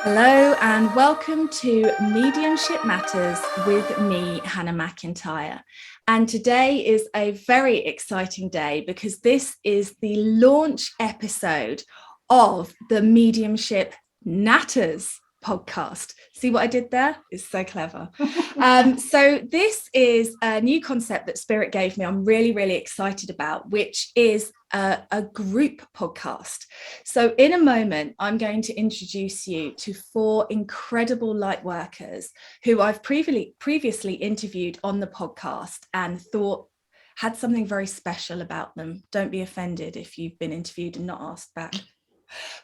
Hello and welcome to Mediumship Natters with me, Hannah Macintyre. And today is a very exciting day because this is the launch episode of the Mediumship Natters podcast. See what I did there? It's so clever. So this is a new concept that Spirit gave me. I'm really, really excited about, which is a group podcast. So in a moment, I'm going to introduce you to 4 incredible light workers who I've previously interviewed on the podcast and thought had something very special about them. Don't be offended if you've been interviewed and not asked back.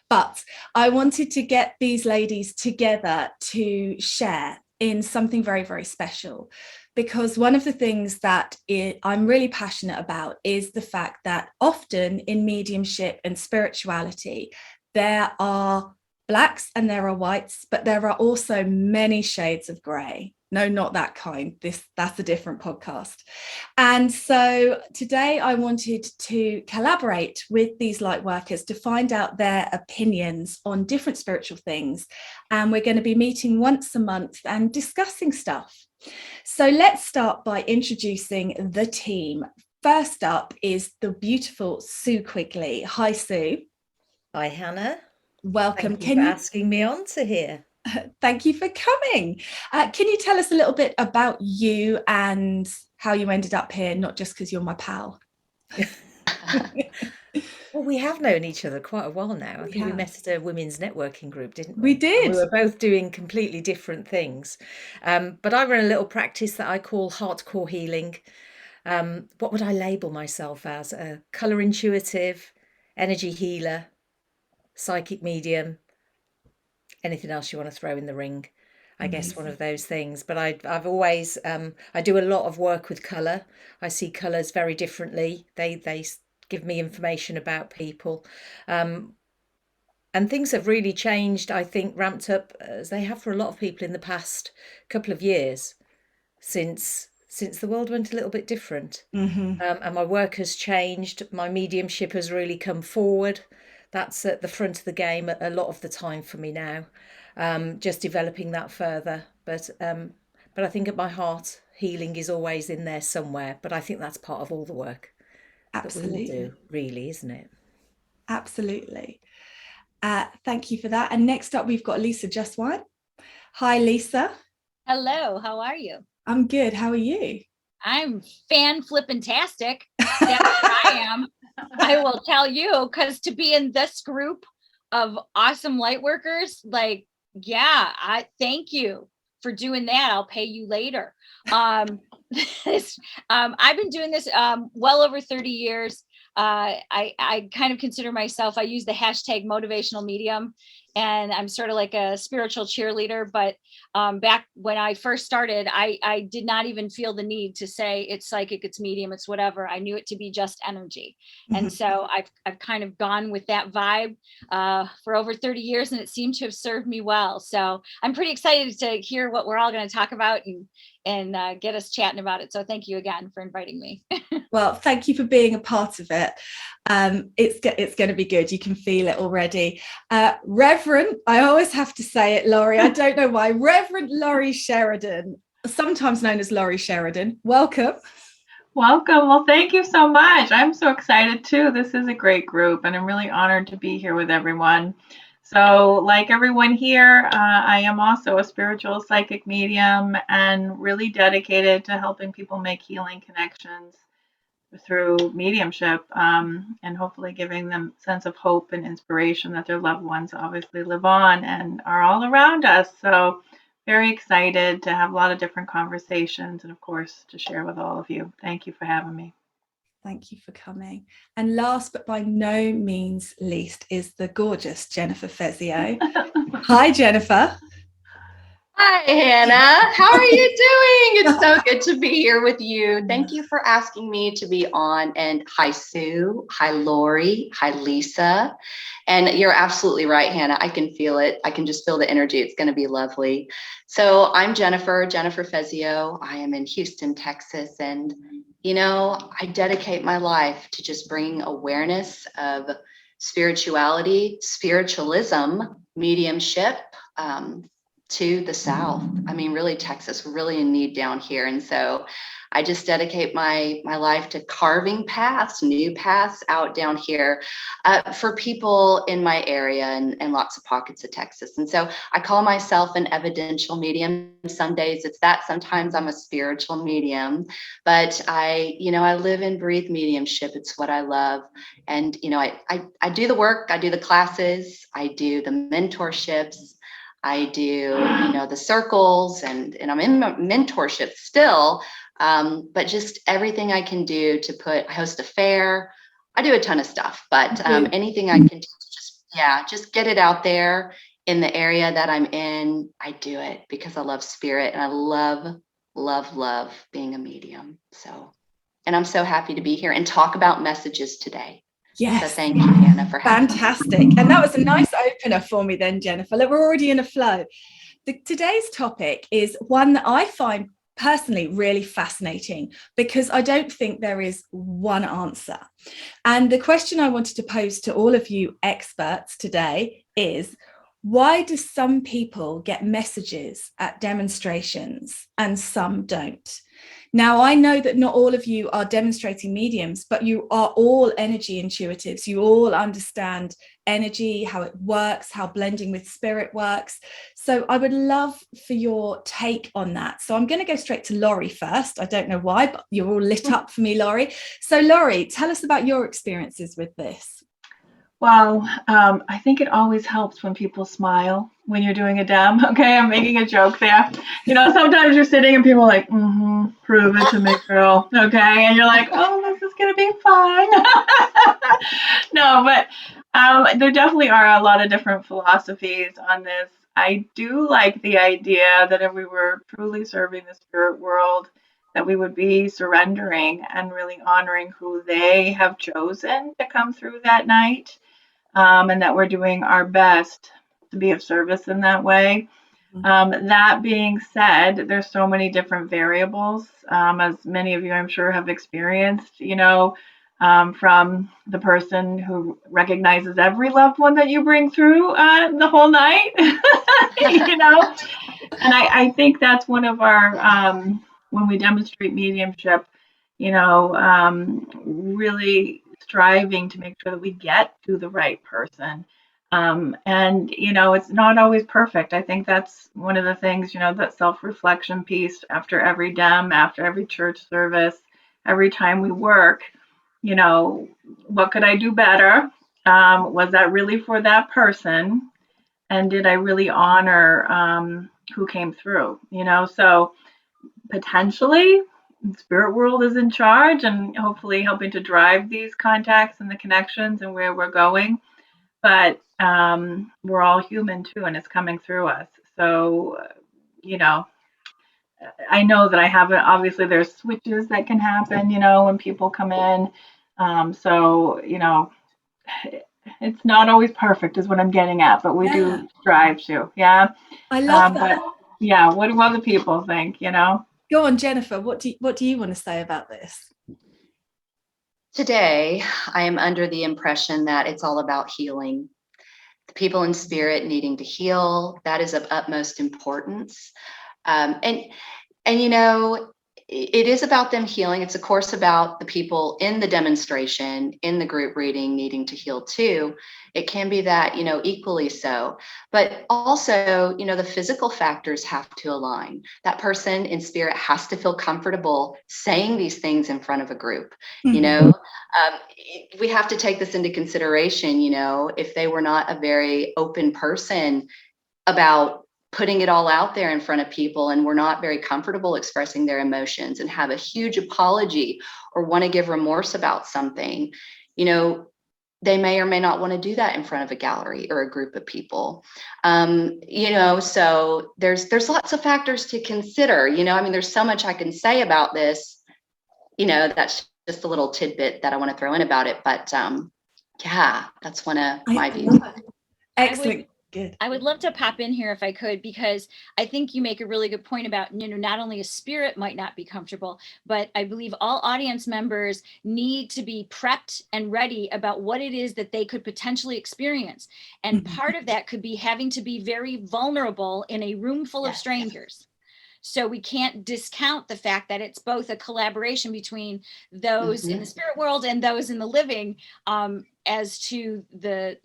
But I wanted to get these ladies together to share in something very, very special, because one of the things that I'm really passionate about is the fact that often in mediumship and spirituality, there are blacks and there are whites, but there are also many shades of grey. No, not that kind. That's a different podcast. And so today I wanted to collaborate with these light workers to find out their opinions on different spiritual things. And we're going to be meeting once a month and discussing stuff. So let's start by introducing the team. First up is the beautiful Sue Quigley. Hi, Sue. Hi, Hannah. Welcome. Thank you for asking me on to here. Thank you for coming. Can you tell us a little bit about you and how you ended up here, not just because you're my pal? Well, we have known each other quite a while now. I think we met at a women's networking group, didn't we? We did. And we were both doing completely different things. But I run a little practice that I call hardcore healing. What would I label myself as? A colour intuitive, energy healer, psychic medium, anything else you want to throw in the ring. I guess one of those things. But I've always I do a lot of work with colour. I see colours very differently. They give me information about people, and things have really changed. I think ramped up as they have for a lot of people in the past couple of years, since the world went a little bit different. And my work has changed. My mediumship has really come forward. That's at the front of the game a lot of the time for me now. Just developing that further. But I think at my heart, healing is always in there somewhere. But I think that's part of all the work that we all do, really, isn't it? Absolutely. Thank you for that. And next up, we've got Lisa Jesswein. Hi, Lisa. Hello, how are you? I'm good. How are you? I'm fan-flippin-tastic. That's what I am. I will tell you, because to be in this group of awesome light workers, like, yeah, I thank you for doing that. I'll pay you later. I've been doing this well over 30 years. I kind of consider myself, I use the hashtag motivational medium, and I'm sort of like a spiritual cheerleader. But back when I first started, I did not even feel the need to say it's psychic, it's medium, it's whatever. I knew it to be just energy. And so I've kind of gone with that vibe for over 30 years, and it seemed to have served me well. So I'm pretty excited to hear what we're all going to talk about and get us chatting about it. So thank you again for inviting me. Well, thank you for being a part of it. It's going to be good. You can feel it already. Reverend, I always have to say it, Laurie. I don't know why. Reverend Laurie Sheridan, sometimes known as Laurie Sheridan. Welcome. Welcome. Well, thank you so much. I'm so excited too. This is a great group, and I'm really honored to be here with everyone. So like everyone here, I am also a spiritual psychic medium and really dedicated to helping people make healing connections through mediumship, and hopefully giving them a sense of hope and inspiration that their loved ones obviously live on and are all around us. So very excited to have a lot of different conversations and, of course, to share with all of you. Thank you for having me. Thank you for coming. And last but by no means least is the gorgeous Jennifer Fezio. Hi, Jennifer. Hi, Hannah. How are you doing? It's so good to be here with you. Thank you for asking me to be on. And hi, Sue. Hi, Laurie. Hi, Lisa. And you're absolutely right, Hannah. I can feel it. I can just feel the energy. It's going to be lovely. So I'm Jennifer Fezio. I am in Houston, Texas. And, you know, I dedicate my life to just bringing awareness of spirituality, spiritualism, mediumship to the South. I mean, really, Texas, really in need down here. And so I just dedicate my life to carving paths, new paths out down here for people in my area and lots of pockets of Texas. And so I call myself an evidential medium. Some days it's that, sometimes I'm a spiritual medium, but I live and breathe mediumship. It's what I love. And, I do the work, I do the classes, I do the mentorships, I do, the circles, and I'm in mentorship still. But just everything I can do I host a fair. I do a ton of stuff, but anything I can do to just get it out there in the area that I'm in. I do it because I love spirit and I love being a medium. So, and I'm so happy to be here and talk about messages today. Yes. So thank you, Hannah, for having me. Fantastic. And that was a nice opener for me then, Jennifer. Look, we're already in a flow. Today's topic is one that I find personally really fascinating because I don't think there is one answer. And the question I wanted to pose to all of you experts today is, why do some people get messages at demonstrations and some don't? Now, I know that not all of you are demonstrating mediums, but you are all energy intuitives. You all understand energy, how it works, how blending with spirit works. So I would love for your take on that. So I'm going to go straight to Laurie first. I don't know why, but you're all lit up for me, Laurie. So Laurie, tell us about your experiences with this. Well, I think it always helps when people smile when you're doing a dem. Okay, I'm making a joke there. Sometimes you're sitting and people are like, prove it to me, girl. Okay, and you're like, oh, this is gonna be fun. No, but there definitely are a lot of different philosophies on this. I do like the idea that if we were truly serving the spirit world, that we would be surrendering and really honoring who they have chosen to come through that night. And that we're doing our best to be of service in that way. That being said, there's so many different variables, as many of you I'm sure have experienced, from the person who recognizes every loved one that you bring through the whole night, And I think that's one of our, when we demonstrate mediumship, really striving to make sure that we get to the right person. And, it's not always perfect. I think that's one of the things, that self-reflection piece after every dem, after every church service, every time we work, what could I do better? Was that really for that person? And did I really honor who came through? So potentially the spirit world is in charge and hopefully helping to drive these contacts and the connections and where we're going. But we're all human too, and it's coming through us. So, I know that I haven't, obviously there's switches that can happen, when people come in. So, it's not always perfect is what I'm getting at, but we do strive to. Yeah. I love that. But yeah, what do other people think, Go on, Jennifer. What do you want to say about this? Today, I am under the impression that it's all about healing. The people in spirit needing to heal, that is of utmost importance. It is about them healing. It's of course about the people in the demonstration, in the group reading needing to heal too. It can be that, equally so. But also, the physical factors have to align. That person in spirit has to feel comfortable saying these things in front of a group. Mm-hmm. We have to take this into consideration, if they were not a very open person about putting it all out there in front of people and we're not very comfortable expressing their emotions and have a huge apology or want to give remorse about something, they may or may not want to do that in front of a gallery or a group of people. So there's lots of factors to consider, there's so much I can say about this, that's just a little tidbit that I want to throw in about it. But that's one of my views. Excellent. Good. I would love to pop in here if I could, because I think you make a really good point about, not only a spirit might not be comfortable, but I believe all audience members need to be prepped and ready about what it is that they could potentially experience. And part of that could be having to be very vulnerable in a room full of strangers. So we can't discount the fact that it's both a collaboration between those in the spirit world and those in the living, as to the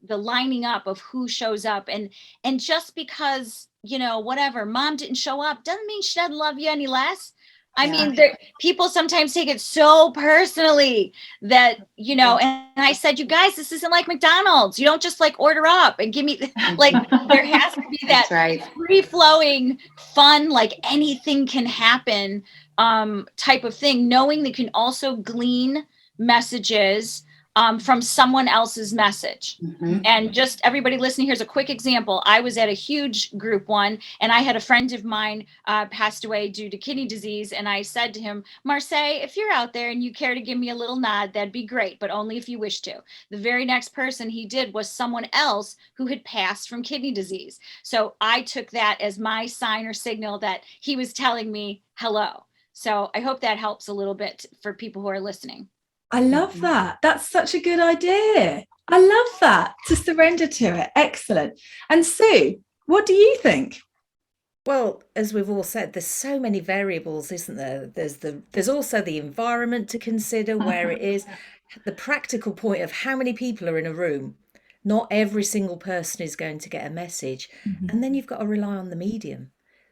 lining up of who shows up. And just because, whatever, mom didn't show up doesn't mean she doesn't love you any less. I mean, people sometimes take it so personally that, and I said, you guys, this isn't like McDonald's. You don't just like order up and give me, like, there has to be that free flowing fun, like anything can happen type of thing, knowing they can also glean messages from someone else's message. And just everybody listening, here's a quick example. I was at a huge group one, and I had a friend of mine passed away due to kidney disease. And I said to him, Marseille, if you're out there and you care to give me a little nod, that'd be great, but only if you wish to. The very next person he did was someone else who had passed from kidney disease. So I took that as my sign or signal that he was telling me hello. So I hope that helps a little bit for people who are listening. I love that. That's such a good idea. I love that, to surrender to it. Excellent. And Sue, what do you think? Well, as we've all said, there's so many variables, isn't there? There's also the environment to consider, where it is, the practical point of how many people are in a room. Not every single person is going to get a message. And then you've got to rely on the medium.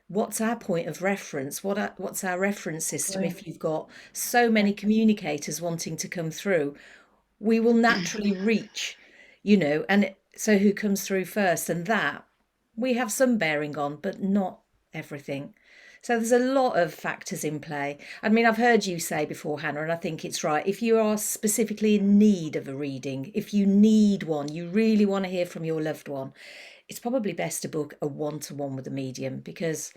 What's our point of reference? What's our reference system? If you've got so many communicators wanting to come through, we will naturally reach, and so who comes through first? And that we have some bearing on, but not everything. So there's a lot of factors in play. I mean, I've heard you say before, Hannah, and I think it's right. If you are specifically in need of a reading, if you need one, you really want to hear from your loved one, it's probably best to book a one-to-one with a medium, because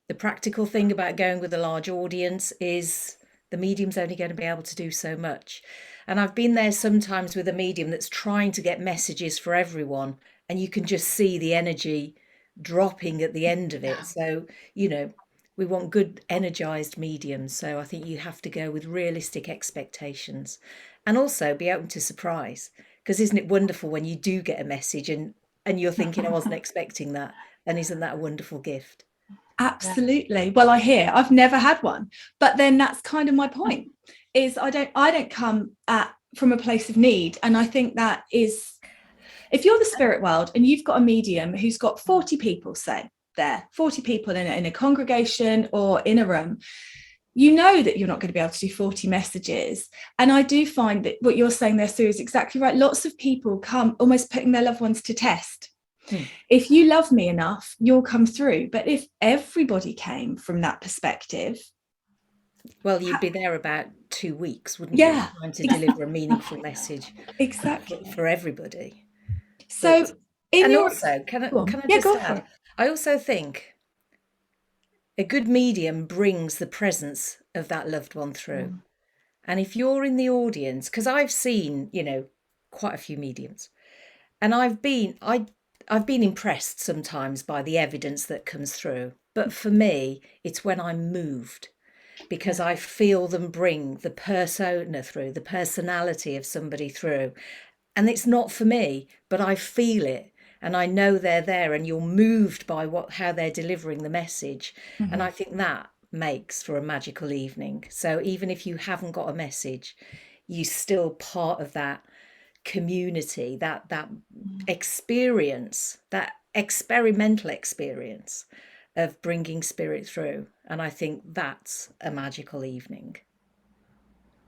the practical thing about going with a large audience is the medium's only going to be able to do so much. And I've been there sometimes with a medium that's trying to get messages for everyone, and you can just see the energy dropping at the end of it. So, we want good energized mediums. So I think you have to go with realistic expectations and also be open to surprise, because isn't it wonderful when you do get a message and you're thinking, I wasn't expecting that. And isn't that a wonderful gift? Absolutely. Well, I've never had one, but then that's kind of my point, is I don't come from a place of need. And I think that is, if you're the spirit world and you've got a medium who's got 40 people, say there, 40 people in a congregation or in a room, you know that you're not going to be able to do 40 messages. And I do find that what you're saying there, Sue, is exactly right. Lots of people come almost putting their loved ones to test. If you love me enough, you'll come through. But if everybody came from that perspective, well, you'd be there about 2 weeks, wouldn't you? Trying to deliver a meaningful message. Exactly. For everybody. So, also, can I just add? I also think a good medium brings the presence of that loved one through. And if you're in the audience, because I've seen, quite a few mediums, and I've been impressed sometimes by the evidence that comes through. But for me, it's when I'm moved, because I feel them bring the persona through, the personality of somebody through. And it's not for me, but I feel it. And I know they're there, and you're moved by how they're delivering the message. And I think that makes for a magical evening. So even if you haven't got a message, you're still part of that community, that experience, that experimental experience of bringing spirit through. And I think that's a magical evening.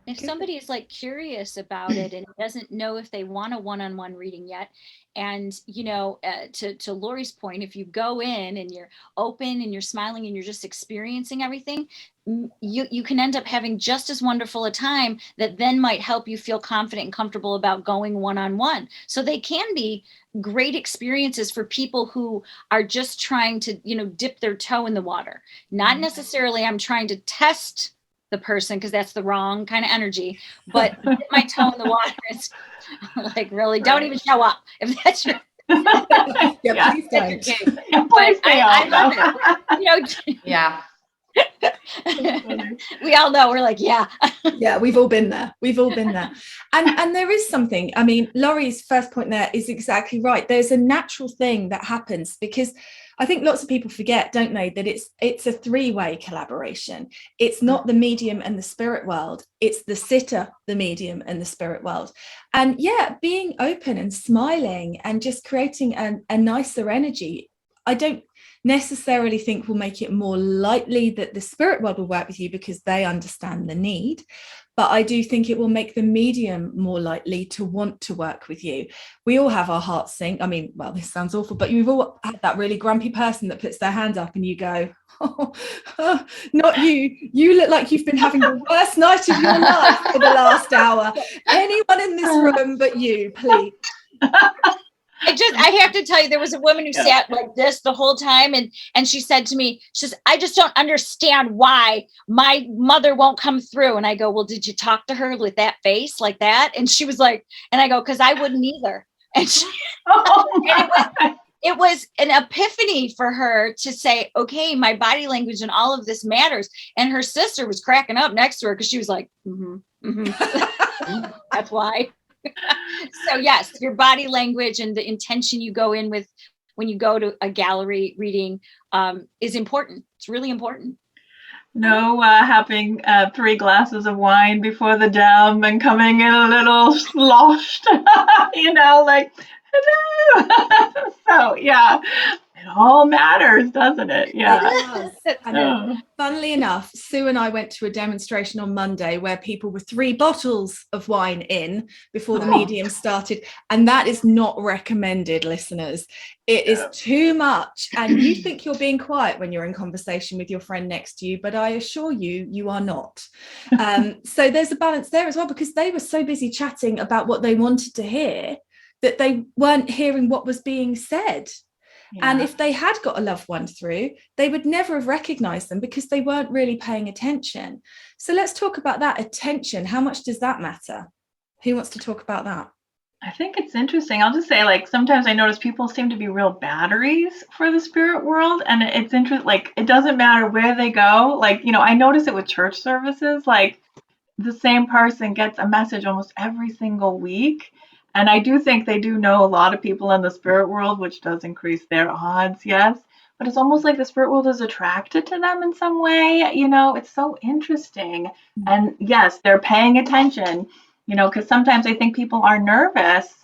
If somebody is like curious about it and doesn't know if they want a one-on-one reading yet, and to Laurie's point, if you go in and you're open and you're smiling and you're just experiencing everything, you can end up having just as wonderful a time that then might help you feel confident and comfortable about going one-on-one. So they can be great experiences for people who are just trying to dip their toe in the water. Not necessarily I'm trying to test the person, because that's the wrong kind of energy, but dip my toe in the water is like, really, don't even show up if that's your Yeah, please don't. Please stay I out, love though. it. You know, Yeah. we all know, we're like, yeah. Yeah, we've all been there. We've all been there. And there is something, I mean, Laurie's first point there is exactly right. There's a natural thing that happens, because I think lots of people forget, don't they, that it's a three-way collaboration. It's not the medium and the spirit world. It's the sitter, the medium, and the spirit world. And yeah, being open and smiling and just creating a nicer energy, I don't necessarily think will make it more likely that the spirit world will work with you, because they understand the need. But I do think it will make the medium more likely to want to work with you. We all have our hearts sink. I mean, well, this sounds awful, but you've all had that really grumpy person that puts their hand up and you go, oh, not you. You look like you've been having the worst night of your life for the last hour. Anyone in this room but you, please. I have to tell you, there was a woman who sat like this the whole time, and she said to me, she says, I just don't understand why my mother won't come through. And I go, well, did you talk to her with that face like that? And she was like, and I go, because I wouldn't either. And it was an epiphany for her to say, okay, my body language and all of this matters. And her sister was cracking up next to her, because she was like, that's why. So yes, your body language and the intention you go in with when you go to a gallery reading is important. It's really important. No having 3 glasses of wine before the dam and coming in a little sloshed, like, hello. So yeah, it all matters, doesn't it? Yeah. It does. And funnily enough, Sue and I went to a demonstration on Monday where people were 3 bottles of wine in before the medium started. And that is not recommended, listeners. It is too much. And you think you're being quiet when you're in conversation with your friend next to you, but I assure you, you are not. So there's a balance there as well, because they were so busy chatting about what they wanted to hear that they weren't hearing what was being said. Yeah. And if they had got a loved one through, they would never have recognized them, because they weren't really paying attention. So let's talk about that attention. How much does that matter? Who wants to talk about that? I think it's interesting. I'll just say, like, sometimes I notice people seem to be real batteries for the spirit world. And it's interesting, like, it doesn't matter where they go. Like, I notice it with church services, like the same person gets a message almost every single week. And I do think they do know a lot of people in the spirit world, which does increase their odds, yes. But it's almost like the spirit world is attracted to them in some way. It's so interesting. And yes, they're paying attention, because sometimes I think people are nervous,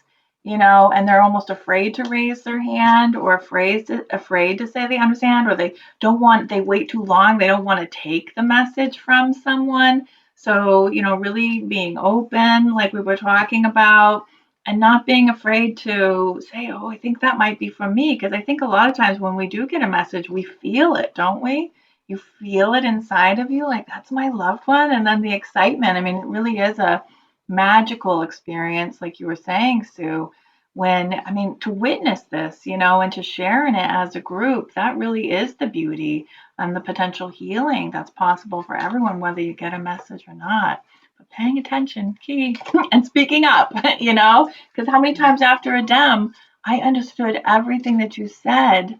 and they're almost afraid to raise their hand, or afraid to say they understand, or they wait too long. They don't want to take the message from someone. So, really being open, like we were talking about, and not being afraid to say, oh, I think that might be for me. Because I think a lot of times when we do get a message, we feel it, don't we? You feel it inside of you, like, that's my loved one. And then the excitement. I mean, it really is a magical experience, like you were saying, Sue, to witness this, and to share in it as a group, that really is the beauty and the potential healing that's possible for everyone, whether you get a message or not. But paying attention, key, and speaking up, because how many times after a dem, I understood everything that you said,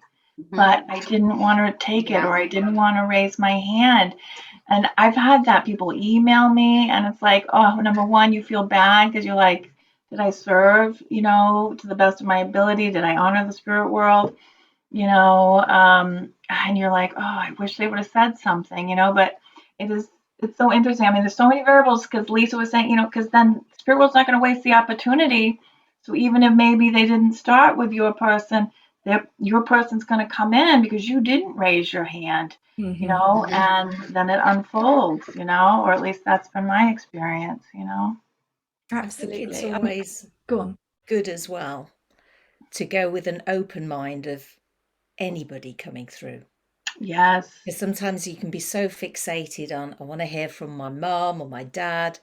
but I didn't want to take it, or I didn't want to raise my hand. And I've had that, people email me, and it's like, oh, number one, you feel bad because you're like, did I serve, to the best of my ability? Did I honor the spirit world? And you're like, oh, I wish they would have said something, but it's so interesting. I mean, there's so many variables, because Lisa was saying, because then spirit world's not going to waste the opportunity. So even if maybe they didn't start with your person, your person's going to come in because you didn't raise your hand, and then it unfolds, or at least that's been my experience, Absolutely. It's always go on. Good as well to go with an open mind of anybody coming through. Yes. Because sometimes you can be so fixated on, I want to hear from my mom or my dad,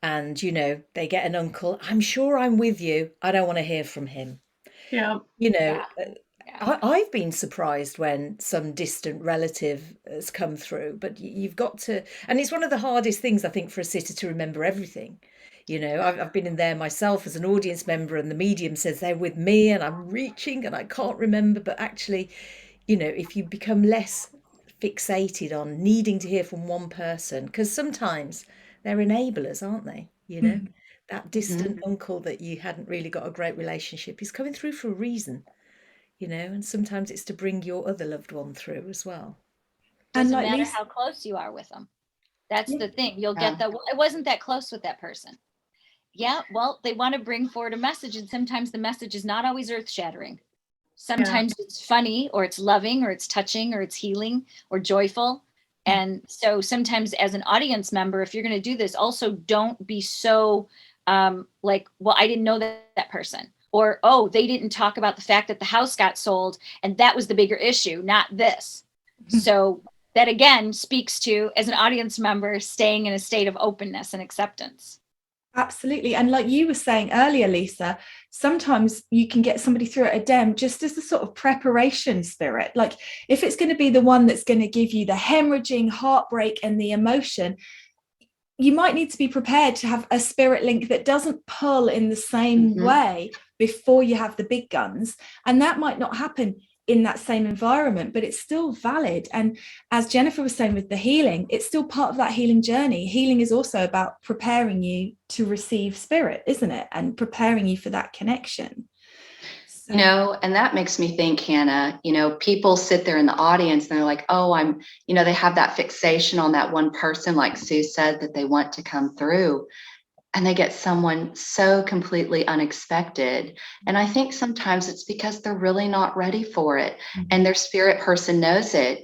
and they get an uncle, I'm sure I'm with you, I don't want to hear from him. Yeah. I've been surprised when some distant relative has come through, but you've got to, and it's one of the hardest things, I think, for a sitter to remember everything. I've been in there myself as an audience member, and the medium says they're with me and I'm reaching and I can't remember. But actually, if you become less fixated on needing to hear from one person, because sometimes they're enablers, aren't they? That distant uncle that you hadn't really got a great relationship is coming through for a reason, and sometimes it's to bring your other loved one through as well. Doesn't matter how close you are with them. That's the thing. You'll get that. I wasn't that close with that person. Yeah, well, they want to bring forward a message, and sometimes the message is not always earth-shattering. Sometimes it's funny, or it's loving, or it's touching, or it's healing, or joyful. And so sometimes as an audience member, if you're going to do this, also don't be so like, well, I didn't know that person, or, oh, they didn't talk about the fact that the house got sold and that was the bigger issue, not this. So that again speaks to, as an audience member, staying in a state of openness and acceptance. Absolutely. And like you were saying earlier, Lisa, sometimes you can get somebody through at a dem just as a sort of preparation spirit. Like if it's going to be the one that's going to give you the hemorrhaging heartbreak and the emotion, you might need to be prepared to have a spirit link that doesn't pull in the same way before you have the big guns. And that might not happen in that same environment, but it's still valid. And as Jennifer was saying with the healing, it's still part of that healing journey. Healing is also about preparing you to receive spirit, isn't it? And preparing you for that connection. So. And that makes me think, Hannah, people sit there in the audience and they're like, oh, they have that fixation on that one person, like Sue said, that they want to come through. And they get someone so completely unexpected. And I think sometimes it's because they're really not ready for it. And their spirit person knows it.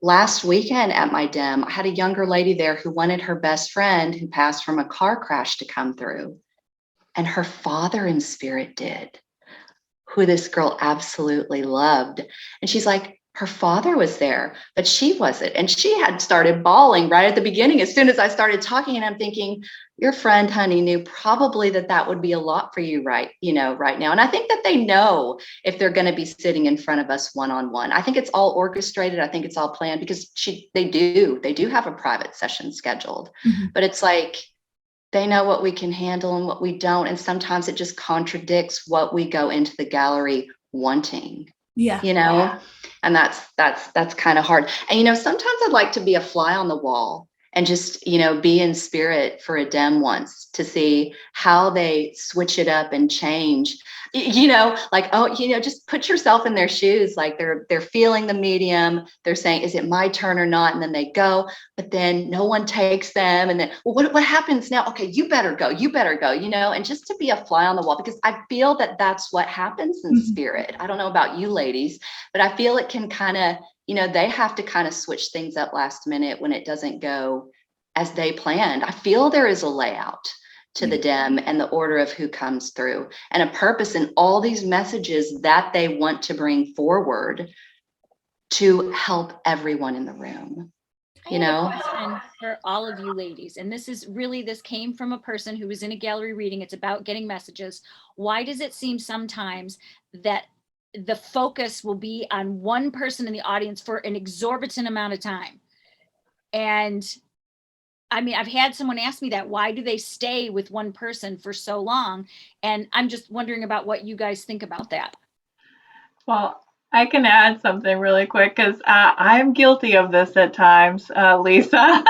Last weekend at my dem, I had a younger lady there who wanted her best friend who passed from a car crash to come through. And her father in spirit did, who this girl absolutely loved. And she's like, her father was there, but she wasn't. And she had started bawling right at the beginning as soon as I started talking. And I'm thinking, your friend, honey, knew probably that would be a lot for you right now. And I think that they know if they're going to be sitting in front of us one-on-one. I think it's all orchestrated. I think it's all planned because they do have a private session scheduled, but it's like, they know what we can handle and what we don't. And sometimes it just contradicts what we go into the gallery wanting. And that's kind of hard. And sometimes I'd like to be a fly on the wall and just be in spirit for a dem once to see how they switch it up and change. Just put yourself in their shoes. Like they're feeling the medium, they're saying, is it my turn or not? And then they go, but then no one takes them. And then, well, what happens now? Okay, you better go, and just to be a fly on the wall, because I feel that that's what happens in spirit. I don't know about you ladies, but I feel it can kind of, they have to kind of switch things up last minute when it doesn't go as they planned. I feel there is a layout to the dem and the order of who comes through and a purpose in all these messages that they want to bring forward to help everyone in the room. I have a question for all of you ladies, and this came from a person who was in a gallery reading. It's about getting messages. Why does it seem sometimes that the focus will be on one person in the audience for an exorbitant amount of time? And I mean, I've had someone ask me that, why do they stay with one person for so long? And I'm just wondering about what you guys think about that. Well, I can add something really quick because I'm guilty of this at times, Lisa.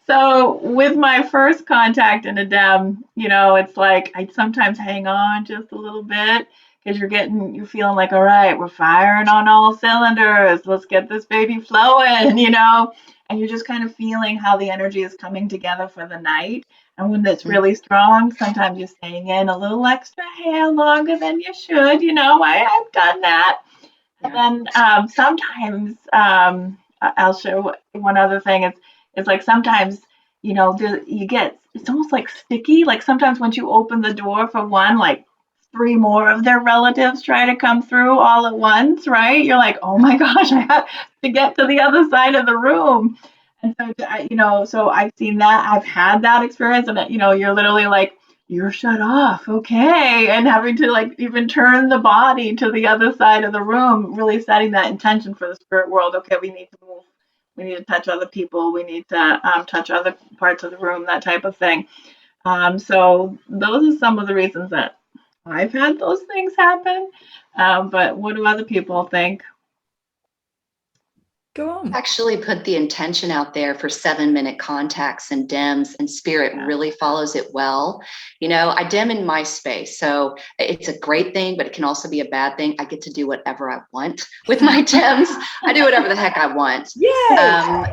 So with my first contact in a dem, it's like I sometimes hang on just a little bit because you're feeling like, all right, we're firing on all cylinders. Let's get this baby flowing, and you're just kind of feeling how the energy is coming together for the night. And when it's really strong, sometimes you're staying in a little extra hair longer than you should. I've done that. And then sometimes I'll show one other thing. It's like sometimes, it's almost like sticky. Like sometimes once you open the door for one, like 3 more of their relatives try to come through all at once, right? You're like, oh my gosh, I have to get to the other side of the room. And so, so I've seen that. I've had that experience. And, you're literally like, you're shut off. Okay. And having to like even turn the body to the other side of the room, really setting that intention for the spirit world. Okay, we need to move We need to touch other people. We need to touch other parts of the room, that type of thing. So those are some of the reasons that I've had those things happen. But what do other people think? Go on. Actually put the intention out there for 7-minute contacts and DEMs, and spirit really follows it well. You know, I DEM in my space, so it's a great thing, but it can also be a bad thing. I get to do whatever I want with my DEMs. I do whatever the heck I want.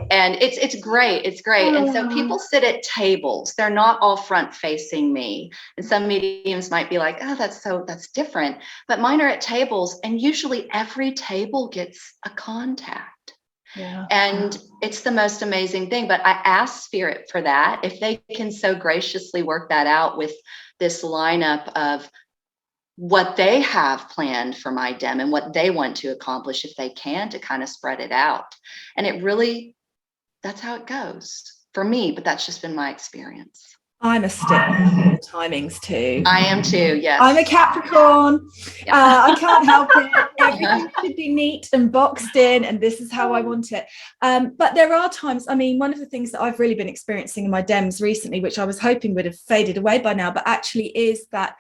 And it's great. It's great. And so people sit at tables. They're not all front facing me. And some mediums might be like, oh, that's different. But mine are at tables, and usually every table gets a contact. Yeah. And it's the most amazing thing. But I ask spirit for that, if they can so graciously work that out with this lineup of what they have planned for my DEM and what they want to accomplish, if they can, to kind of spread it out. And it really, that's how it goes for me, but that's just been my experience. I'm a stickler for timings too. I am too, yes. I'm a Capricorn. I can't help it. Everything should be neat and boxed in, and this is how I want it. But there are times, I mean, one of the things that I've really been experiencing in my DEMs recently, which I was hoping would have faded away by now, but actually is that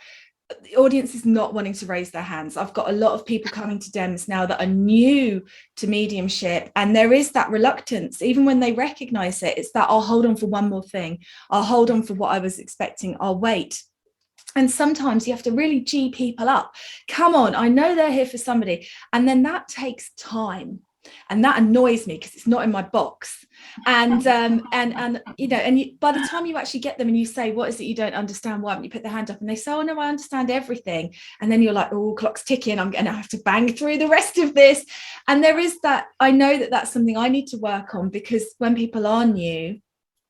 the audience is not wanting to raise their hands. I've got a lot of people coming to DEMs now that are new to mediumship, and there is that reluctance, even when they recognize it. It's that, I'll hold on for one more thing. I'll hold on for what I was expecting. I'll wait. And sometimes you have to really G people up. Come on, I know they're here for somebody. And then that takes time. And that annoys me because it's not in my box. And you know, and by the time you actually get them and you say, what is it you don't understand? Why haven't you put their hand up? And they say, oh no, I understand everything. And then you're like, oh, clock's ticking. I'm going to have to bang through the rest of this. And there is that, I know that that's something I need to work on, because when people are new,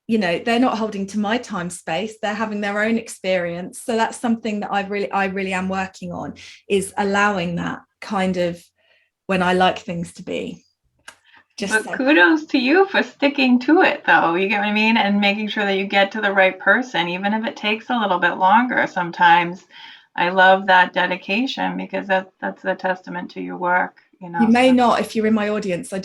you know, they're not holding to my time space, they're having their own experience. So that's something that I really am working on, is allowing that kind of when I like things to be. But kudos to you for sticking to it, though. You get what I mean? And making sure that you get to the right person, even if it takes a little bit longer sometimes. I love that dedication, because that's a testament to your work. You know, you may not, if you're in my audience. I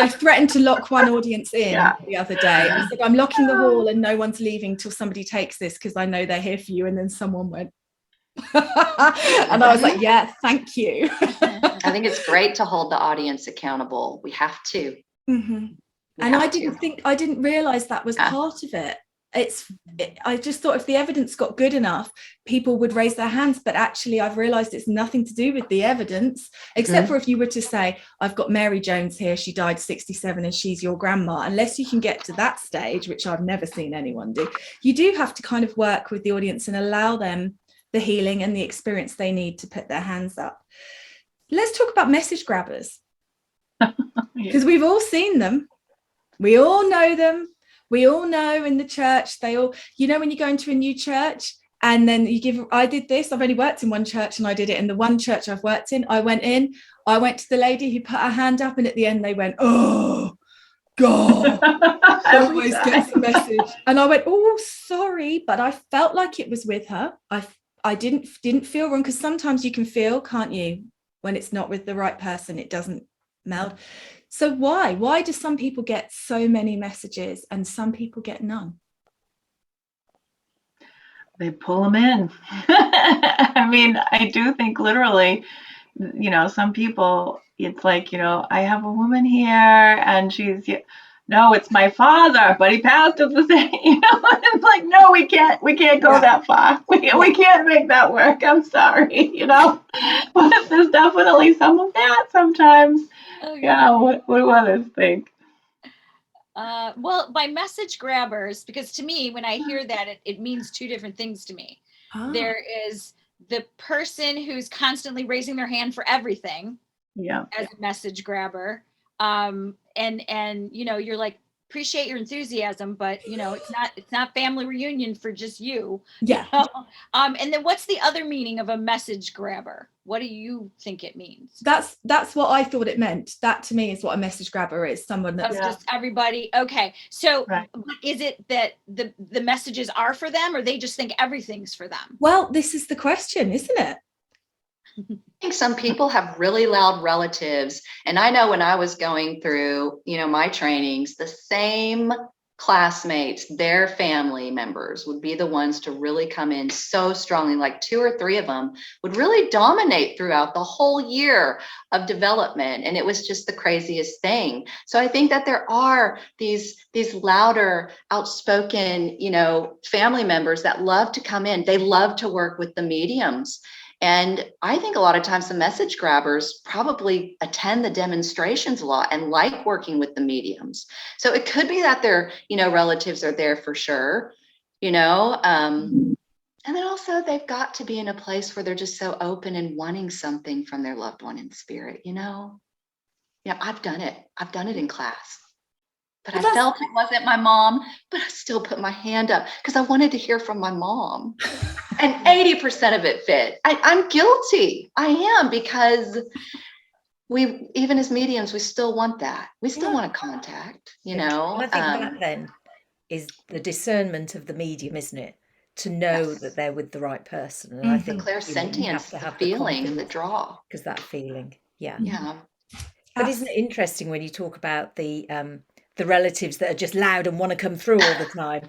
threatened to lock one audience in the other day. I said, I'm locking the wall and no one's leaving till somebody takes this, because I know they're here for you. And then someone went, and I was like, yeah, thank you. I think it's great to hold the audience accountable. We have to. And I didn't realize that was part of it. I just thought if the evidence got good enough, people would raise their hands. But actually, I've realized it's nothing to do with the evidence, except for if you were to say, I've got Mary Jones here, she died 67 and she's your grandma. Unless you can get to that stage, which I've never seen anyone do, you do have to kind of work with the audience and allow them the healing and the experience they need to put their hands up. Let's talk about message grabbers, because we've all seen them. We all know them. We all know in the church, they all, you know, when you go into a new church and then I did this, I've only worked in one church, and I did it in the one church I've worked in. I went to the lady who put her hand up, and at the end they went, oh God, always gets a message. And I went, oh, sorry, but I felt like it was with her. I didn't feel wrong, because sometimes you can feel, can't you, when it's not with the right person, it doesn't meld. So why do some people get so many messages and some people get none? They pull them in. I mean, I do think literally, you know, some people, it's like, you know, I have a woman here and she's, no, it's my father, but he passed at the same, you know, it's like, no, we can't go that far. We can't make that work. I'm sorry, you know, but there's definitely some of that sometimes. Yeah. What do others think? Well, by message grabbers, because to me, when I hear that, it means two different things to me. There is the person who's constantly raising their hand for everything, as a message grabber. And you know, you're like, appreciate your enthusiasm, but you know, it's not family reunion for just you. Yeah. You know? And then what's the other meaning of a message grabber? What do you think it means? That's what I thought it meant. That to me is what a message grabber is. Someone that's just everybody. Okay. So is it that the messages are for them, or they just think everything's for them? Well, this is the question, isn't it? think some people have really loud relatives. And I know when I was going through, my trainings, the same classmates, their family members would be the ones to really come in so strongly, like 2 or 3 of them would really dominate throughout the whole year of development. And it was just the craziest thing. So I think that there are these louder, outspoken, family members that love to come in. They love to work with the mediums. And I think a lot of times the message grabbers probably attend the demonstrations a lot and like working with the mediums. So it could be that their, relatives are there for sure, and then also they've got to be in a place where they're just so open and wanting something from their loved one in spirit, Yeah, I've done it. I've done it in class. But I felt it wasn't my mom, but I still put my hand up because I wanted to hear from my mom. And 80% of it fit. I'm guilty. I am, because we, even as mediums, we still want that. We still want to contact, And I think that then is the discernment of the medium, isn't it? To know that they're with the right person. And I think the clairsentience, the feeling and the draw. Because that feeling, yeah. But isn't it interesting when you talk about the relatives that are just loud and want to come through all the time?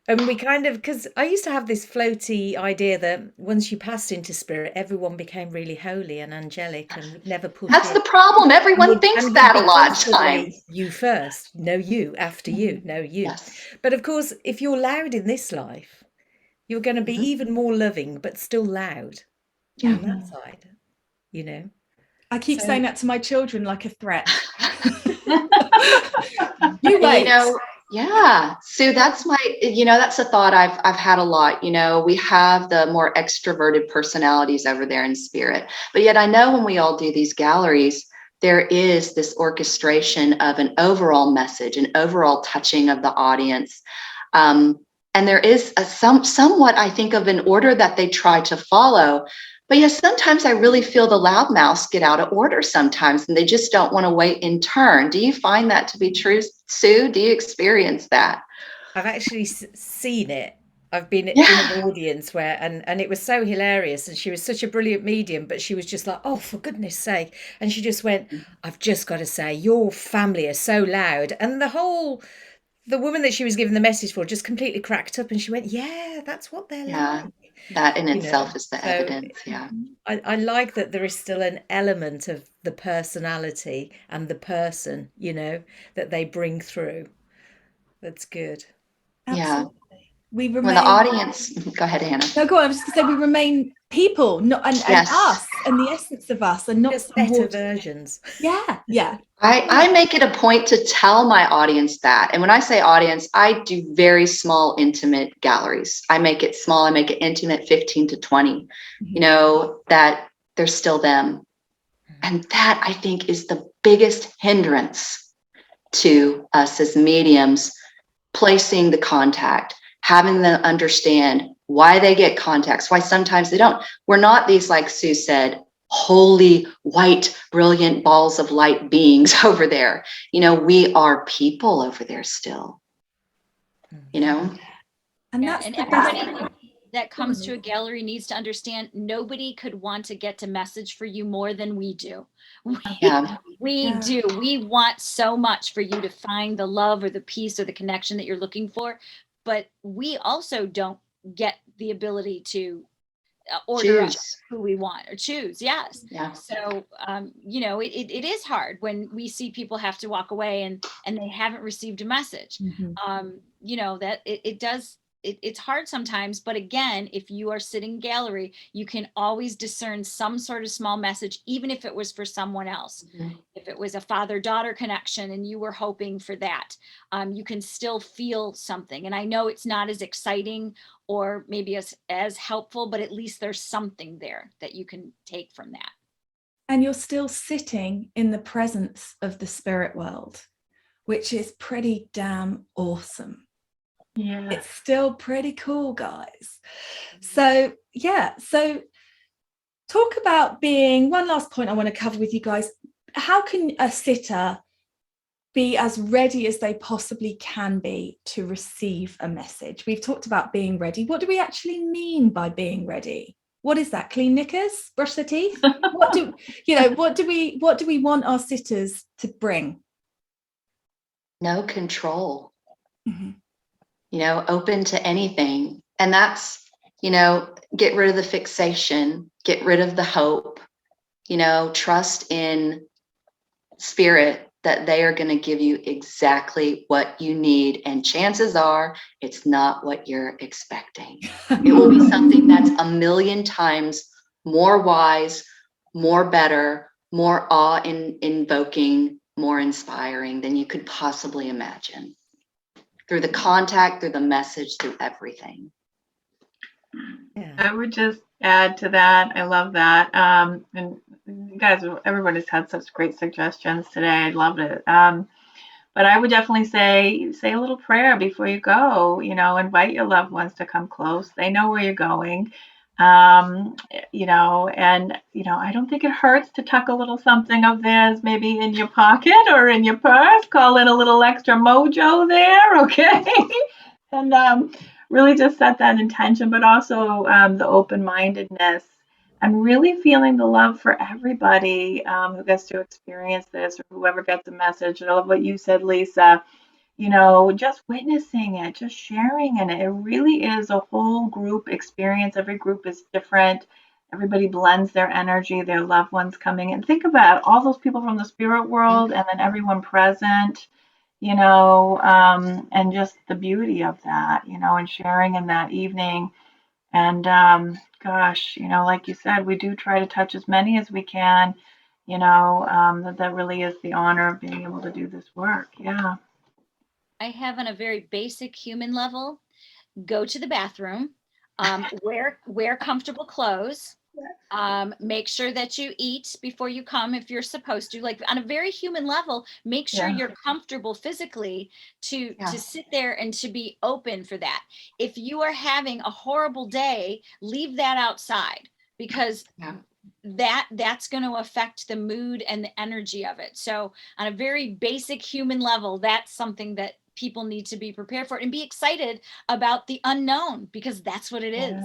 And we because I used to have this floaty idea that once you passed into spirit, everyone became really holy and angelic and would never push That's the problem. Everyone thinks that a lot of times. You first, no you, after you, no you. Yes. But of course, if you're loud in this life, you're going to be even more loving, but still loud on that side, I keep saying that to my children like a threat. You wait. Sue, that's that's a thought I've had a lot. We have the more extroverted personalities over there in spirit, but yet I know when we all do these galleries, there is this orchestration of an overall message, an overall touching of the audience. And there is somewhat, I think, of an order that they try to follow. But yes, sometimes I really feel the loudmouths get out of order sometimes, and they just don't want to wait in turn. Do you find that to be true, Sue? Do you experience that? I've actually seen it. I've been in an audience where, and it was so hilarious, and she was such a brilliant medium, but she was just like, oh, for goodness sake. And she just went, I've just got to say, your family are so loud. And the woman that she was giving the message for just completely cracked up, and she went, yeah, that's what they're like. That in itself is the evidence. I like that there is still an element of the personality and the person, that they bring through. That's good. Absolutely. We remain. When the audience, go ahead, Hannah. No, go on. I was just going to say we remain people, not and us, and the essence of us, and not just better versions. Yeah. I make it a point to tell my audience that. And when I say audience, I do very small, intimate galleries. I make it small. I make it intimate, 15 to 20, that they're still them. And that, I think, is the biggest hindrance to us as mediums, placing the contact, having them understand why they get contacts, why sometimes they don't. We're not these, like Sue said, holy, white, brilliant balls of light beings over there. We are people over there still, And that's and everybody that comes to a gallery needs to understand nobody could want to get a message for you more than we do. We do. We want so much for you to find the love or the peace or the connection that you're looking for. But we also don't get the ability to order up who we want or choose. Yes. Yeah. So, it is hard when we see people have to walk away and they haven't received a message. That it does. It's hard sometimes, but again, if you are sitting in gallery, you can always discern some sort of small message, even if it was for someone else. If it was a father-daughter connection and you were hoping for that, you can still feel something. And I know it's not as exciting or maybe as helpful, but at least there's something there that you can take from that. And you're still sitting in the presence of the spirit world, which is pretty damn awesome. Yeah, it's still pretty cool, guys. So talk about being, one last point I want to cover with you guys. How can a sitter be as ready as they possibly can be to receive a message? We've talked about being ready. What do we actually mean by being ready? what is that? Clean knickers, brush their teeth. What do we want our sitters to bring? No control. Mm-hmm. Open to anything. And that's, get rid of the fixation, get rid of the hope, trust in spirit that they are going to give you exactly what you need. And chances are it's not what you're expecting. It will be something that's a million times more wise, more better, more awe-invoking, more inspiring than you could possibly imagine. Through the contact, through the message, through everything. Yeah. I would just add to that. I love that. And you guys, everybody's had such great suggestions today. I loved it. But I would definitely say a little prayer before you go. Invite your loved ones to come close. They know where you're going. And I don't think it hurts to tuck a little something of theirs maybe in your pocket or in your purse. Call in a little extra mojo there, okay? And really just set that intention, but also the open-mindedness and really feeling the love for everybody who gets to experience this, or whoever gets the message. And I love what you said, Lisa. Just witnessing it, just sharing in it. It really is a whole group experience. Every group is different. Everybody blends their energy, their loved ones coming in. Think about all those people from the spirit world and then everyone present, and just the beauty of that, and sharing in that evening. And gosh, like you said, we do try to touch as many as we can, that really is the honor of being able to do this work. Yeah. I have, on a very basic human level, go to the bathroom, wear comfortable clothes, make sure that you eat before you come if you're supposed to. Like, on a very human level, make sure you're comfortable physically to sit there and to be open for that. If you are having a horrible day, leave that outside, because that's going to affect the mood and the energy of it. So on a very basic human level, that's something that people need to be prepared for and be excited about the unknown, because that's what it is.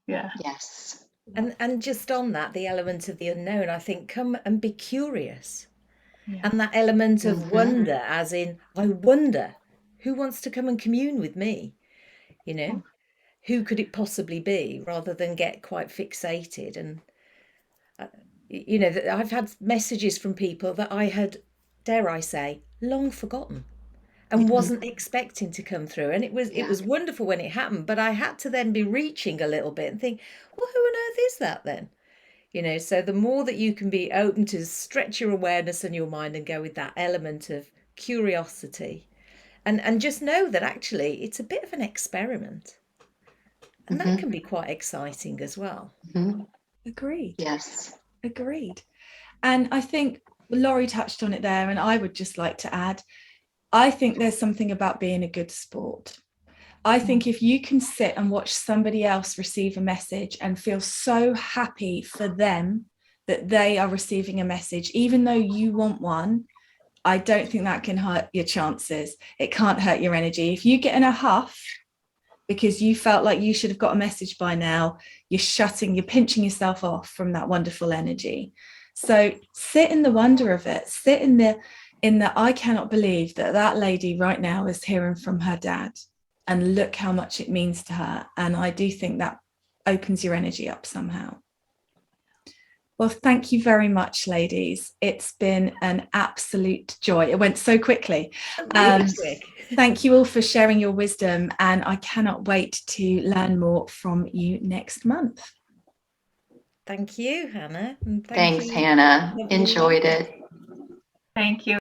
Yeah. Yes. And just on that, the element of the unknown, I think, come and be curious. And that element of wonder, as in, I wonder who wants to come and commune with me, who could it possibly be, rather than get quite fixated. And I've had messages from people that I had, dare I say, long forgotten and wasn't expecting to come through. And it was wonderful when it happened, but I had to then be reaching a little bit and think, well, who on earth is that then? So the more that you can be open to stretch your awareness and your mind and go with that element of curiosity, and just know that actually it's a bit of an experiment, and that can be quite exciting as well. Agreed. Yes. Agreed. And I think Laurie touched on it there, and I would just like to add, I think there's something about being a good sport. I think if you can sit and watch somebody else receive a message and feel so happy for them that they are receiving a message, even though you want one, I don't think that can hurt your chances. It can't hurt your energy. If you get in a huff because you felt like you should have got a message by now, you're pinching yourself off from that wonderful energy. So sit in the wonder of it. Sit in the I cannot believe that lady right now is hearing from her dad, and look how much it means to her. And I do think that opens your energy up somehow. Well, thank you very much, ladies. It's been an absolute joy. It went so quickly. Thank you all for sharing your wisdom, and I cannot wait to learn more from you next month. Thank you, Hannah. Thanks, Hannah. Enjoyed it. Thank you.